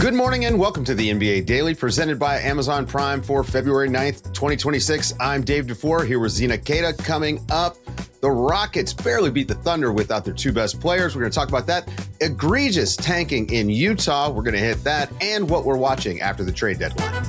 Good morning and welcome to the NBA Daily presented by Amazon Prime for February 9th, 2026. I'm Dave DuFour here with Zena Keita. Coming up, the Rockets barely beat the Thunder without their two best players. We're going to talk about that. Egregious tanking in Utah. We're going to hit that and what we're watching after the trade deadline.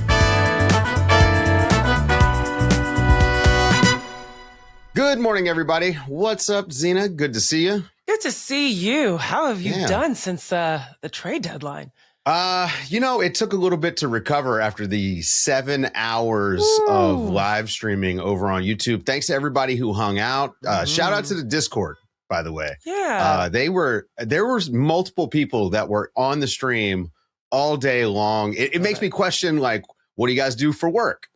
Good morning, everybody. What's up, Zena? Good to see you. Good to see you. How have you done since the trade deadline? It took a little bit to recover after the 7 hours of live streaming over on YouTube. Thanks to everybody who hung out. Shout out to the Discord, by the way. Yeah. There were multiple people that were on the stream all day long. It makes me question, like, what do you guys do for work?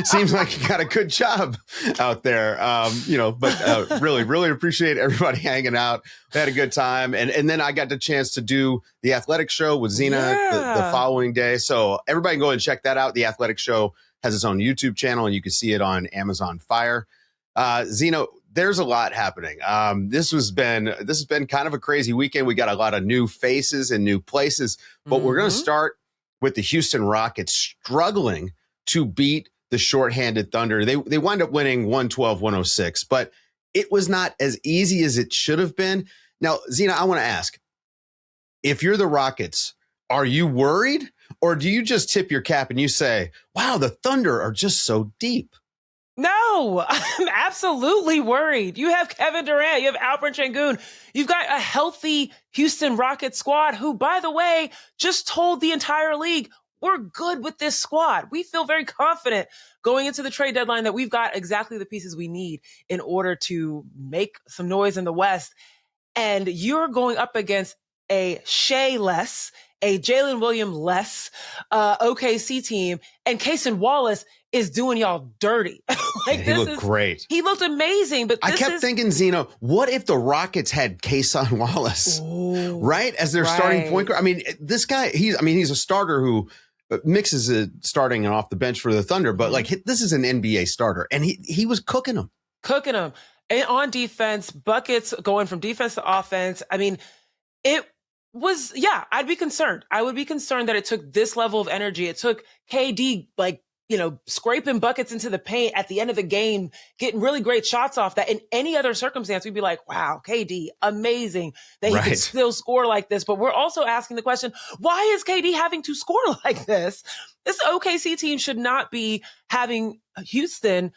Seems like you got a good job out there, but really appreciate everybody hanging out. We had a good time. And then I got the chance to do the Athletic Show with Zena the following day. So everybody can go and check that out. The Athletic Show has its own YouTube channel, and you can see it on Amazon Fire. Zena, there's a lot happening. This has been kind of a crazy weekend. We got a lot of new faces and new places, but we're going to start with the Houston Rockets struggling to beat the shorthanded Thunder. They wind up winning 112-106, but it was not as easy as it should have been. Now, Zena, I want to ask, if you're the Rockets, are you worried, or do you just tip your cap and you say, wow, the Thunder are just so deep? No, I'm absolutely worried. You have Kevin Durant, you have Alperen Sengun, you've got a healthy Houston Rockets squad who, by the way, just told the entire league, we're good with this squad. We feel very confident going into the trade deadline that we've got exactly the pieces we need in order to make some noise in the West. And you're going up against a Shea-less, a Jalen Williams-less OKC team, and Cason Wallace is doing y'all dirty. He looked great. He looked amazing, but I kept thinking, Zena, what if the Rockets had Cason Wallace, right, as their starting point guard? I mean, this guy, he's a starter who mixes it starting and off the bench for the Thunder, but this is an NBA starter, and he was cooking them. And on defense, buckets going from defense to offense. I mean, it was, I'd be concerned. I would be concerned that it took this level of energy. It took KD, scraping buckets into the paint at the end of the game, getting really great shots off that. In any other circumstance, we'd be like, wow, KD, amazing that he can still score like this. But we're also asking the question, why is KD having to score like this? This OKC team should not be having Houston,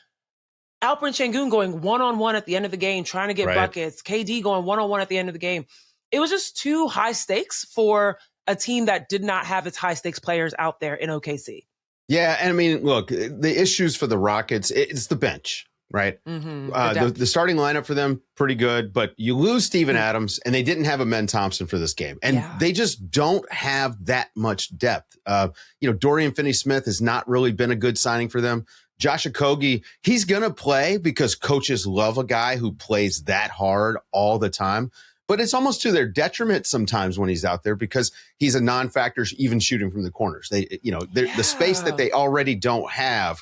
Alperen Sengun going one-on-one at the end of the game, trying to get buckets, KD going one-on-one at the end of the game. It was just too high stakes for a team that did not have its high stakes players out there in OKC. Yeah, and I mean, look, the issues for the Rockets, it's the bench, right? The starting lineup for them, pretty good, but you lose Steven Adams, and they didn't have Amen Thompson for this game. And they just don't have that much depth. Dorian Finney-Smith has not really been a good signing for them. Josh Okogie, he's going to play because coaches love a guy who plays that hard all the time. But it's almost to their detriment sometimes when he's out there because he's a non-factor, even shooting from the corners. The space that they already don't have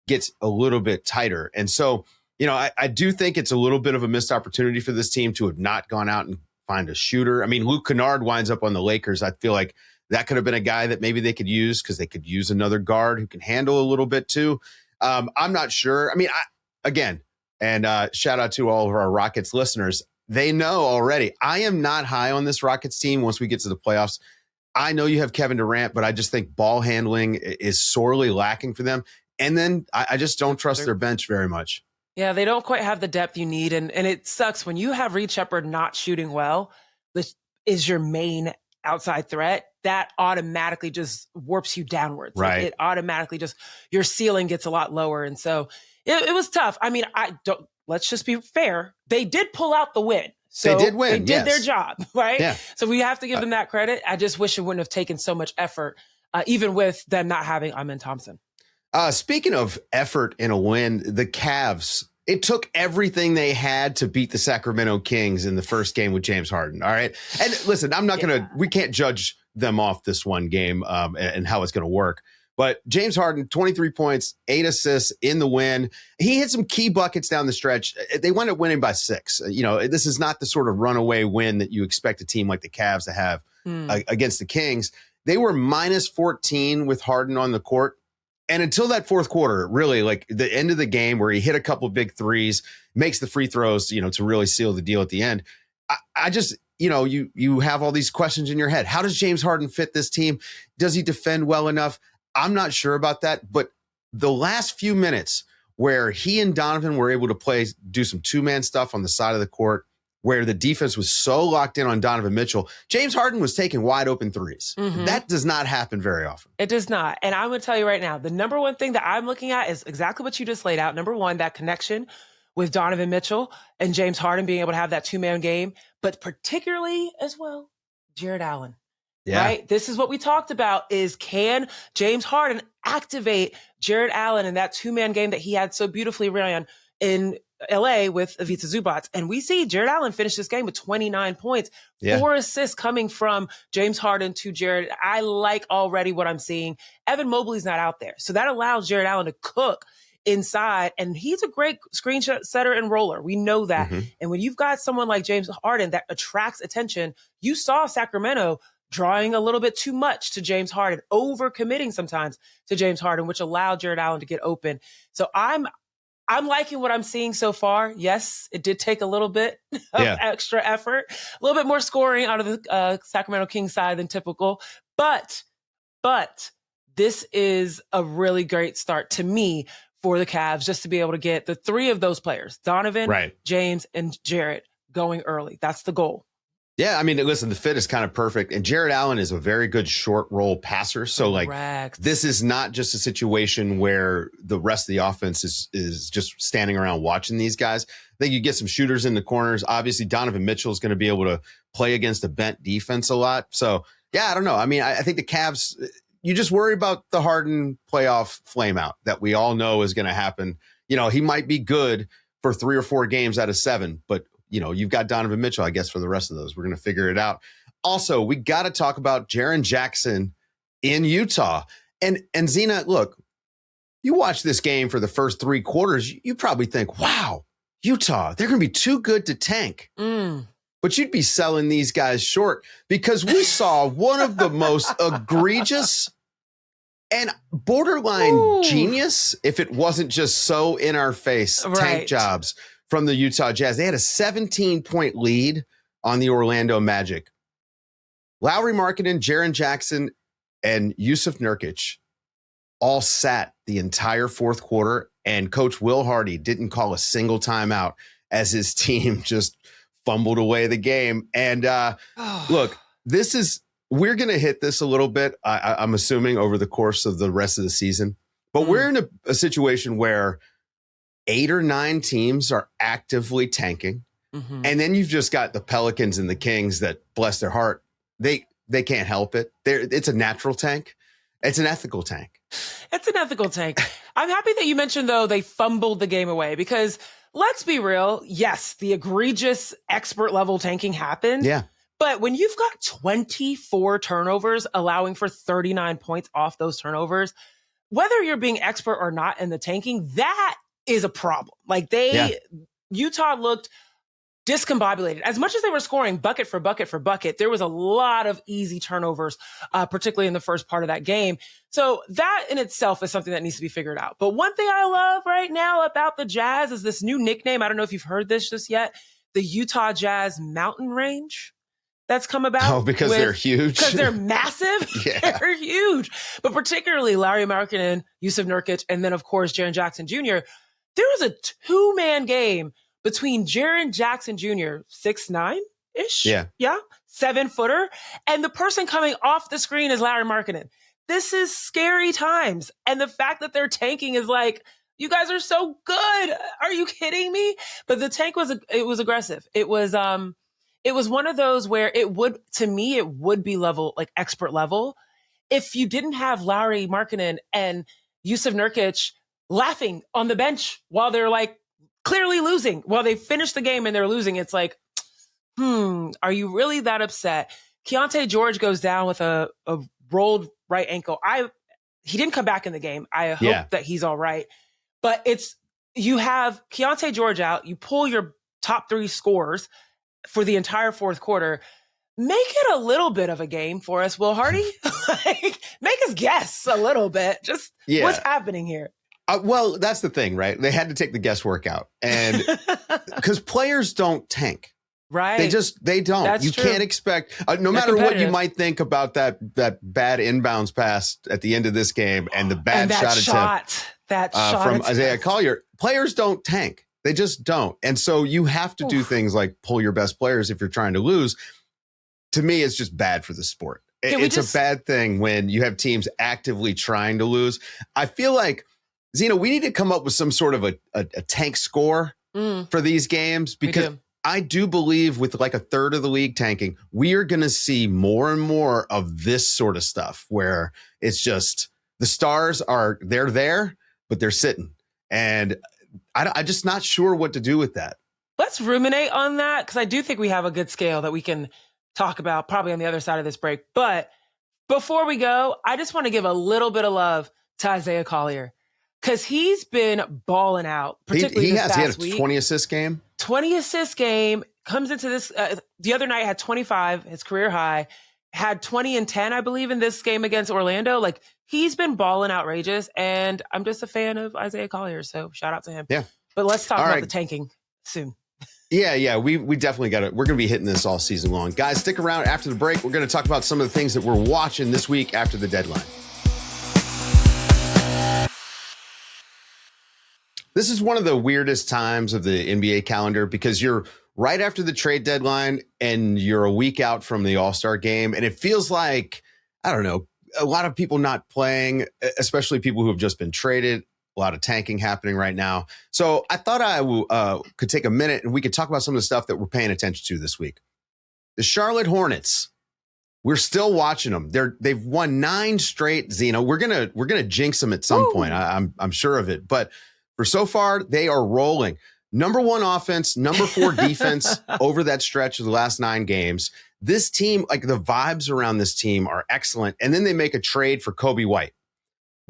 gets a little bit tighter. And so, I do think it's a little bit of a missed opportunity for this team to have not gone out and find a shooter. I mean, Luke Kennard winds up on the Lakers. I feel like that could have been a guy that maybe they could use because they could use another guard who can handle a little bit too. I'm not sure. I mean, shout out to all of our Rockets listeners. They know already. I am not high on this Rockets team once we get to the playoffs. I know you have Kevin Durant, but I just think ball handling is sorely lacking for them. And then I just don't trust their bench very much. Yeah, they don't quite have the depth you need. And it sucks when you have Reed Shepherd not shooting well, which is your main outside threat, that automatically just warps you downwards. Right. It automatically just, your ceiling gets a lot lower. And so it was tough. I mean, let's just be fair. They did pull out the win. So they did win. They did their job, right? Yeah. So we have to give them that credit. I just wish it wouldn't have taken so much effort, even with them not having Amen Thompson. Speaking of effort in a win, the Cavs, it took everything they had to beat the Sacramento Kings in the first game with James Harden. All right. And listen, I'm not we can't judge them off this one game and how it's going to work. But James Harden, 23 points, 8 assists in the win. He hit some key buckets down the stretch. They wound up winning by 6. This is not the sort of runaway win that you expect a team like the Cavs to have against the Kings. they were minus 14 with Harden on the court. And until that fourth quarter, really like the end of the game where he hit a couple of big threes, makes the free throws, to really seal the deal at the end. I just, you have all these questions in your head. How does James Harden fit this team? Does he defend well enough? I'm not sure about that. But the last few minutes where he and Donovan were able to do some two-man stuff on the side of the court, where the defense was so locked in on Donovan Mitchell, James Harden was taking wide open threes. Mm-hmm. That does not happen very often. It does not. And I'm going to tell you right now, the number one thing that I'm looking at is exactly what you just laid out. Number one, that connection with Donovan Mitchell and James Harden being able to have that two-man game, but particularly as well, Jarrett Allen. Yeah. Right? This is what we talked about is can James Harden activate Jarrett Allen in that two-man game that he had so beautifully ran in LA with Ivica Zubac. And we see Jarrett Allen finish this game with 29 points, 4 assists coming from James Harden to Jarrett. I like already what I'm seeing. Evan Mobley's not out there. So that allows Jarrett Allen to cook inside. And he's a great screen setter and roller. We know that. Mm-hmm. And when you've got someone like James Harden that attracts attention, you saw Sacramento drawing a little bit too much to James Harden, overcommitting sometimes to James Harden, which allowed Jarrett Allen to get open. So I'm liking what I'm seeing so far. Yes, it did take a little bit of extra effort, a little bit more scoring out of the Sacramento Kings side than typical. But this is a really great start to me for the Cavs, just to be able to get the three of those players, Donovan, James, and Jarrett, going early. That's the goal. Yeah, I mean, listen, the fit is kind of perfect. And Jarrett Allen is a very good short roll passer. So, this is not just a situation where the rest of the offense is just standing around watching these guys. I think you get some shooters in the corners. Obviously, Donovan Mitchell is going to be able to play against a bent defense a lot. So, yeah, I don't know. I mean, I think the Cavs, you just worry about the Harden playoff flameout that we all know is going to happen. He might be good for 3 or 4 games out of 7, but you've got Donovan Mitchell, I guess, for the rest of those. We're going to figure it out. Also, we got to talk about Jaren Jackson in Utah. And Zena, look, you watch this game for the first 3 quarters, you probably think, wow, Utah, they're going to be too good to tank. But you'd be selling these guys short because we saw one of the most egregious and borderline genius, if it wasn't just so in our face, tank jobs from the Utah Jazz. They had a 17-point lead on the Orlando Magic. Lauri Markkanen, Jaren Jackson, and Jusuf Nurkic all sat the entire fourth quarter, and Coach Will Hardy didn't call a single timeout as his team just fumbled away the game. And look, we're going to hit this a little bit, I'm assuming, over the course of the rest of the season. But we're in a situation where 8 or 9 teams are actively tanking. Mm-hmm. And then you've just got the Pelicans and the Kings that, bless their heart, they can't help it. It's a natural tank. It's an ethical tank. It's an ethical tank. I'm happy that you mentioned, though, they fumbled the game away because let's be real. Yes, the egregious expert level tanking happened. Yeah. But when you've got 24 turnovers, allowing for 39 points off those turnovers, whether you're being expert or not in the tanking, that is a problem. Utah looked discombobulated. As much as they were scoring bucket for bucket for bucket, there was a lot of easy turnovers, particularly in the first part of that game. So that in itself is something that needs to be figured out. But one thing I love right now about the Jazz is this new nickname. I don't know if you've heard this just yet. The Utah Jazz Mountain Range that's come about. Oh, because they're huge. Because they're massive. Yeah. They're huge. But particularly Lauri Markkanen, Jusuf Nurkic, and then, of course, Jaren Jackson Jr. There was a 2-man game between Jaren Jackson Jr., 6'9"-ish. Yeah. 7-footer. And the person coming off the screen is Lauri Markkanen. This is scary times. And the fact that they're tanking is like, you guys are so good. Are you kidding me? But the tank was aggressive. It was one of those where it would be level, like expert level, if you didn't have Lauri Markkanen and Jusuf Nurkic laughing on the bench while they're like clearly losing, while they finish the game and they're losing. It's like, are you really that upset? Keontae George goes down with a rolled right ankle. He didn't come back in the game. I hope that he's all right. But you have Keontae George out, you pull your top 3 scorers for the entire fourth quarter. make it a little bit of a game for us, Will Hardy. Like, make us guess a little bit. Just what's happening here. Well, that's the thing, right? They had to take the guesswork out, and because players don't tank. Right. They don't. That's true. Can't expect, no matter what you might think about that bad inbounds pass at the end of this game and the bad shot from Isaiah Collier, players don't tank. They just don't. And so you have to do things like pull your best players if you're trying to lose. To me, it's just bad for the sport. It's a bad thing when you have teams actively trying to lose. I feel like, Zena, we need to come up with some sort of a tank score for these games, because I do believe with like a third of the league tanking, we are going to see more and more of this sort of stuff where it's just the stars they're there, but they're sitting. And I'm just not sure what to do with that. Let's ruminate on that, because I do think we have a good scale that we can talk about probably on the other side of this break. But before we go, I just want to give a little bit of love to Isaiah Collier, because he's been balling out, particularly this past week. He had a 20 assist game. 20 assist game, comes into this, the other night had 25, his career high, had 20 and 10, I believe, in this game against Orlando. Like, he's been balling outrageous, and I'm just a fan of Isaiah Collier, so shout out to him. Yeah. But let's talk about the tanking soon. Yeah, we definitely got it. We're going to be hitting this all season long. Guys, stick around after the break. We're going to talk about some of the things that we're watching this week after the deadline. This is one of the weirdest times of the NBA calendar, because you're right after the trade deadline and you're a week out from the All-Star game. And it feels like, I don't know, a lot of people not playing, especially people who have just been traded, a lot of tanking happening right now. So I thought I could take a minute and we could talk about some of the stuff that we're paying attention to this week. The Charlotte Hornets, we're still watching them. They've won 9 straight, Zena. We're gonna jinx them at some point. I'm sure of it. But for so far, they are rolling. Number 1 offense, number 4 defense over that stretch of the last 9 games. This team, like, the vibes around this team are excellent. And then they make a trade for Kobe White.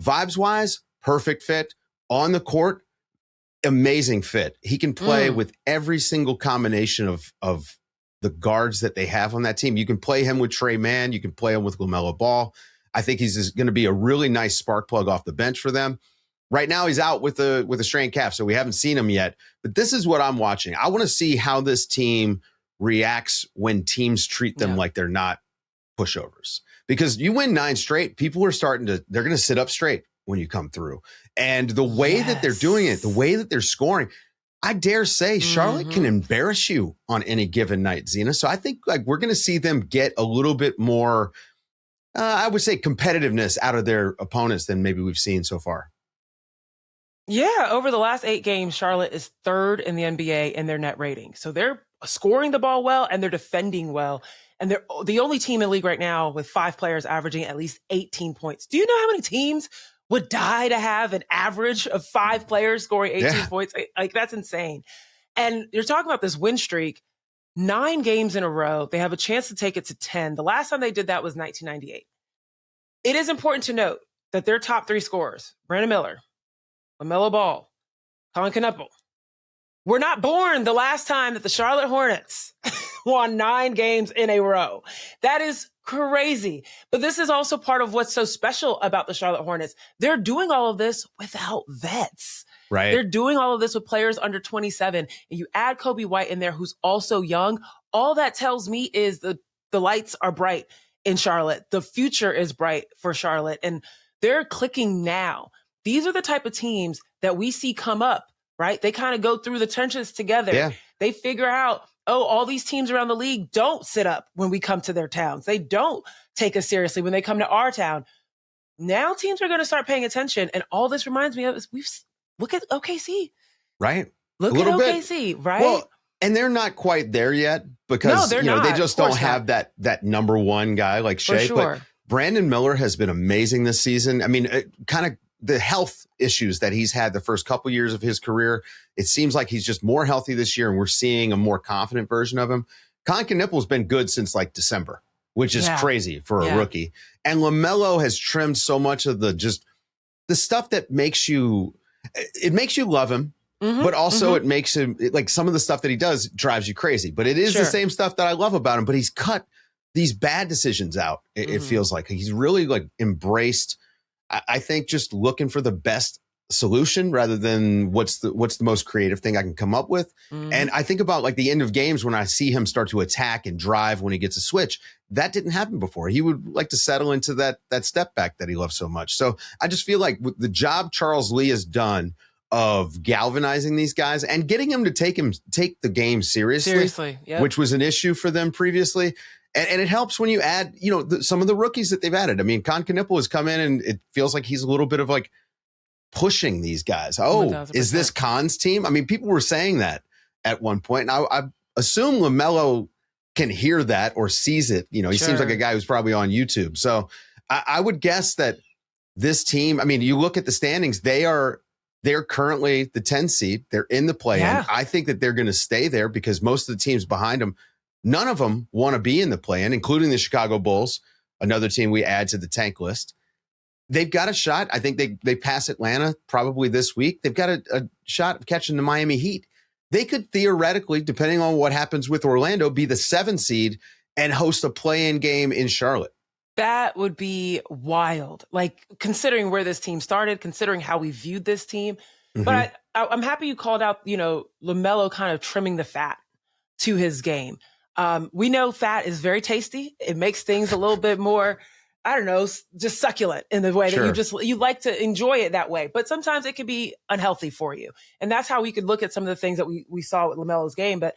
Vibes-wise, perfect fit. On the court, amazing fit. He can play with every single combination of the guards that they have on that team. You can play him with Trey Mann. You can play him with LaMelo Ball. I think he's going to be a really nice spark plug off the bench for them. Right now, he's out with a strained calf, so we haven't seen him yet. But this is what I'm watching. I want to see how this team reacts when teams treat them like they're not pushovers. Because you win 9 straight, people are they're going to sit up straight when you come through. And the way that they're doing it, the way that they're scoring, I dare say Charlotte can embarrass you on any given night, Zena. So I think, like, we're going to see them get a little bit more, I would say, competitiveness out of their opponents than maybe we've seen so far. Yeah, over the last 8 games, Charlotte is 3rd in the NBA in their net rating. So they're scoring the ball well and they're defending well. And they're the only team in the league right now with 5 players averaging at least 18 points. Do you know how many teams would die to have an average of 5 players scoring 18 points? Like, that's insane. And you're talking about this win streak, 9 games in a row. They have a chance to take it to 10. The last time they did that was 1998. It is important to note that their top 3 scorers, Brandon Miller, LaMelo Ball, Colin Knuppel, were not born the last time that the Charlotte Hornets won 9 games in a row. That is crazy. But this is also part of what's so special about the Charlotte Hornets. They're doing all of this without vets. Right. They're doing all of this with players under 27. And you add Kobe White in there, who's also young. All that tells me is the lights are bright in Charlotte. The future is bright for Charlotte. And they're clicking now. These are the type of teams that we see come up, right? They kind of go through the trenches together. Yeah. They figure out, all these teams around the league don't sit up when we come to their towns. They don't take us seriously when they come to our town. Now teams are going to start paying attention. And all this reminds me of is look at OKC. Right. Look at OKC, right? Well, and they're not quite there yet because they just don't have that number 1 guy like Shea. Sure. But Brandon Miller has been amazing this season. I mean, kind of the health issues that he's had the first couple years of his career, it seems like he's just more healthy this year, and we're seeing a more confident version of him. Colin Knuppel's been good since like December, which is crazy for a rookie. And LaMelo has trimmed so much of the stuff that makes you love him, but also it makes him, like, some of the stuff that he does drives you crazy. But it is the same stuff that I love about him, but he's cut these bad decisions out. It feels like he's really like embraced, I think, just looking for the best solution rather than what's the most creative thing I can come up with. And I think about like the end of games when I see him start to attack and drive when he gets a switch. That didn't happen before. He would like to settle into that step back that he loves so much. So I just feel like with the job Charles Lee has done of galvanizing these guys and getting him to take the game seriously, yep. which was an issue for them previously. And it helps when you add, some of the rookies that they've added. I mean, Con Knipple has come in and it feels like he's a little bit of like pushing these guys. Oh, 1,000%. Is this Con's team? I mean, people were saying that at one point. And I assume LaMelo can hear that or sees it. He seems like a guy who's probably on YouTube. So I would guess that this team, I mean, you look at the standings, they're currently the 10 seed. They're in the play-in. Yeah. I think that they're going to stay there because most of the teams behind them, none of them want to be in the play-in, including the Chicago Bulls, another team we add to the tank list. They've got a shot. I think they pass Atlanta probably this week. They've got a shot of catching the Miami Heat. They could theoretically, depending on what happens with Orlando, be the 7 seed and host a play-in game in Charlotte. That would be wild. Like, considering where this team started, considering how we viewed this team. But I'm happy you called out, LaMelo kind of trimming the fat to his game. We know fat is very tasty. It makes things a little bit more, I don't know, just succulent in the way that you like to enjoy it that way. But sometimes it can be unhealthy for you. And that's how we could look at some of the things that we saw with LaMelo's game. But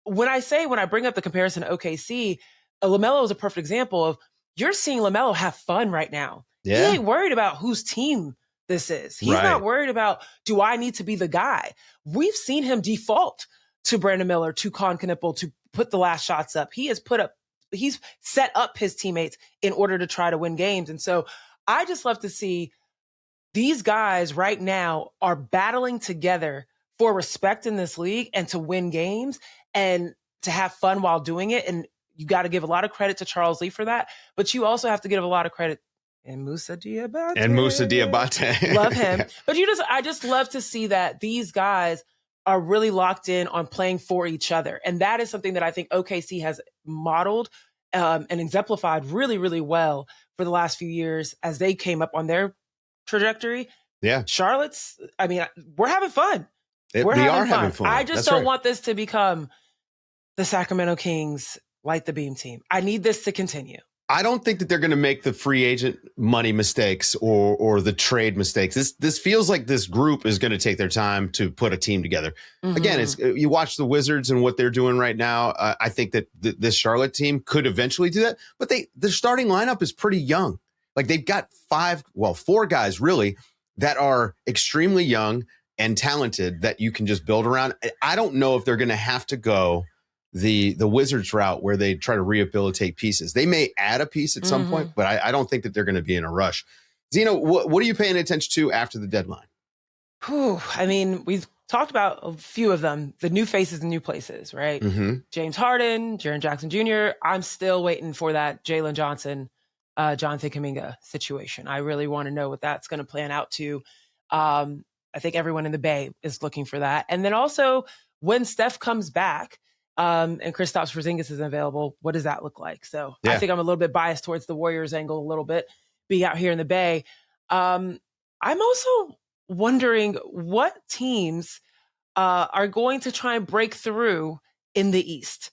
when I bring up the comparison to OKC, LaMelo is a perfect example of, you're seeing LaMelo have fun right now. Yeah. He ain't worried about whose team this is. He's not worried about, do I need to be the guy? We've seen him default to Brandon Miller, to Con Knipple, to put the last shots up. He's set up his teammates in order to try to win games. And so I just love to see these guys right now are battling together for respect in this league and to win games and to have fun while doing it. And you got to give a lot of credit to Charles Lee for that, but you also have to give a lot of credit and Moussa Diabate. Love him. But I just love to see that these guys are really locked in on playing for each other. And that is something that I think OKC has modeled and exemplified really, really well for the last few years as they came up on their trajectory. Yeah. Charlotte's, I mean, we're having fun. We are having fun. I just don't want this to become the Sacramento Kings light the beam team. I need this to continue. I don't think that they're going to make the free agent money mistakes or the trade mistakes. This feels like this group is going to take their time to put a team together. Again, you watch the Wizards and what they're doing right now. I think that this Charlotte team could eventually do that, but their starting lineup is pretty young. Like they've got 4 guys really that are extremely young and talented that you can just build around. I don't know if they're going to have to go the Wizards route where they try to rehabilitate pieces. They may add a piece at some point, but I don't think that they're going to be in a rush. Zena, what are you paying attention to after the deadline? I mean, we've talked about a few of them, the new faces and new places, right? James Harden, Jaren Jackson Jr. I'm still waiting for that Jalen Johnson, Jonathan Kuminga situation. I really want to know what that's going to plan out to. I think everyone in the Bay is looking for that. And then also when Steph comes back, and Kristaps Porzingis is available, what does that look like? So I think I'm a little bit biased towards the Warriors angle a little bit, being out here in the Bay. I'm also wondering what teams are going to try and break through in the East.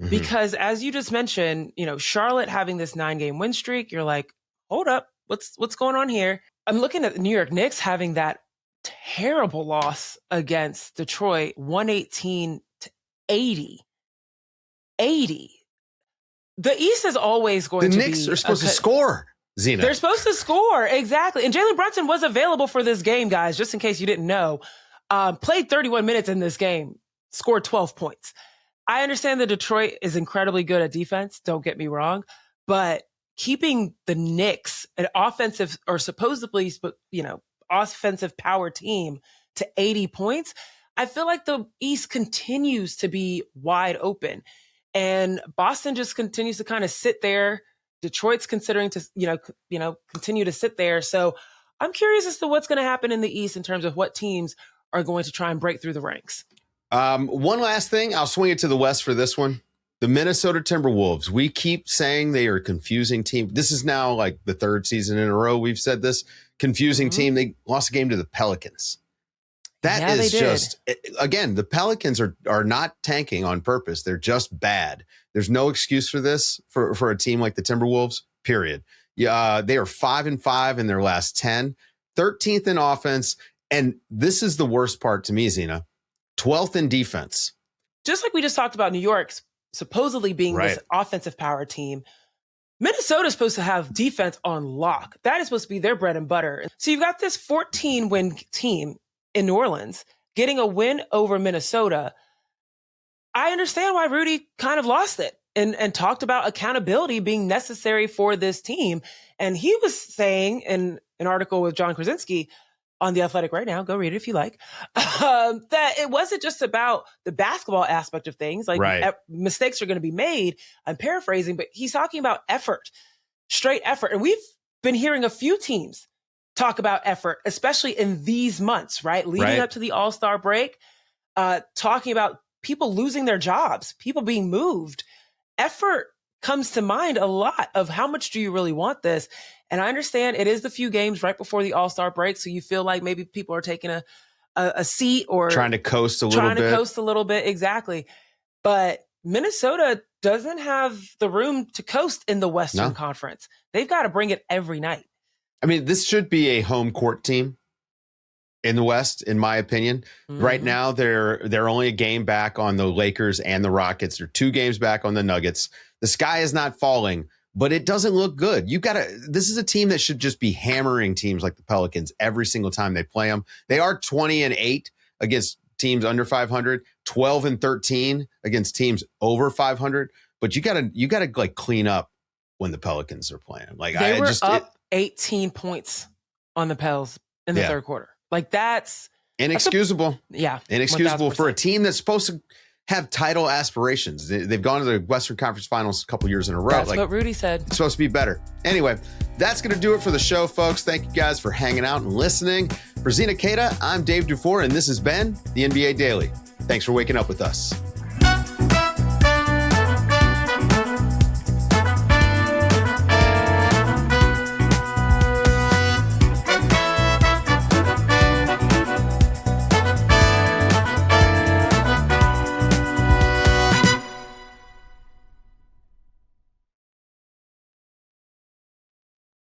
Because as you just mentioned, Charlotte having this 9-game win streak, you're like, hold up, what's going on here? I'm looking at the New York Knicks having that terrible loss against Detroit, 118-80. The East is always going to be... The Knicks are supposed to score, Zena. They're supposed to score, exactly. And Jalen Brunson was available for this game, guys, just in case you didn't know. Played 31 minutes in this game, scored 12 points. I understand that Detroit is incredibly good at defense, don't get me wrong, but keeping the Knicks, an offensive or supposedly, offensive power team, to 80 points, I feel like the East continues to be wide open. And Boston just continues to kind of sit there. Detroit's considering to, continue to sit there. So I'm curious as to what's going to happen in the East in terms of what teams are going to try and break through the ranks. One last thing. I'll swing it to the West for this one. The Minnesota Timberwolves, we keep saying they are a confusing team. This is now like the third season in a row we've said this. Confusing team. They lost a game to the Pelicans. That is just, again, the Pelicans are not tanking on purpose. They're just bad. There's no excuse for this for a team like the Timberwolves, period. Yeah, they are 5-5 in their last 10, 13th in offense. And this is the worst part to me, Zena, 12th in defense. Just like we just talked about New York's supposedly being this offensive power team, Minnesota is supposed to have defense on lock. That is supposed to be their bread and butter. So you've got this 14-win team in New Orleans getting a win over Minnesota. I understand why Rudy kind of lost it and talked about accountability being necessary for this team. And he was saying in an article with John Krasinski on The Athletic right now, go read it if you like, that it wasn't just about the basketball aspect of things. Like mistakes are going to be made. I'm paraphrasing, but he's talking about effort, straight effort. And we've been hearing a few teams talk about effort, especially in these months, right? Leading up to the All-Star break, talking about people losing their jobs, people being moved. Effort comes to mind a lot of how much do you really want this? And I understand it is the few games right before the All-Star break, so you feel like maybe people are taking a seat or trying to coast a little bit. Exactly. But Minnesota doesn't have the room to coast in the Western Conference. They've got to bring it every night. I mean, this should be a home court team in the West, in my opinion. Right now, they're only a game back on the Lakers and the Rockets. They're 2 games back on the Nuggets. The sky is not falling, but it doesn't look good. This is a team that should just be hammering teams like the Pelicans every single time they play them. They are 20-8 against teams under 500, 12-13 against teams over 500. But you gotta like clean up when the Pelicans are playing. Like they were up 18 points on the Pels in the third quarter. Like that's inexcusable. Inexcusable 1,000%. For a team that's supposed to have title aspirations. They've gone to the Western Conference Finals a couple years in a row. That's what Rudy said. It's supposed to be better. Anyway, that's going to do it for the show, folks. Thank you guys for hanging out and listening. For Zena Keita, I'm Dave DuFour, and this has been the NBA Daily. Thanks for waking up with us.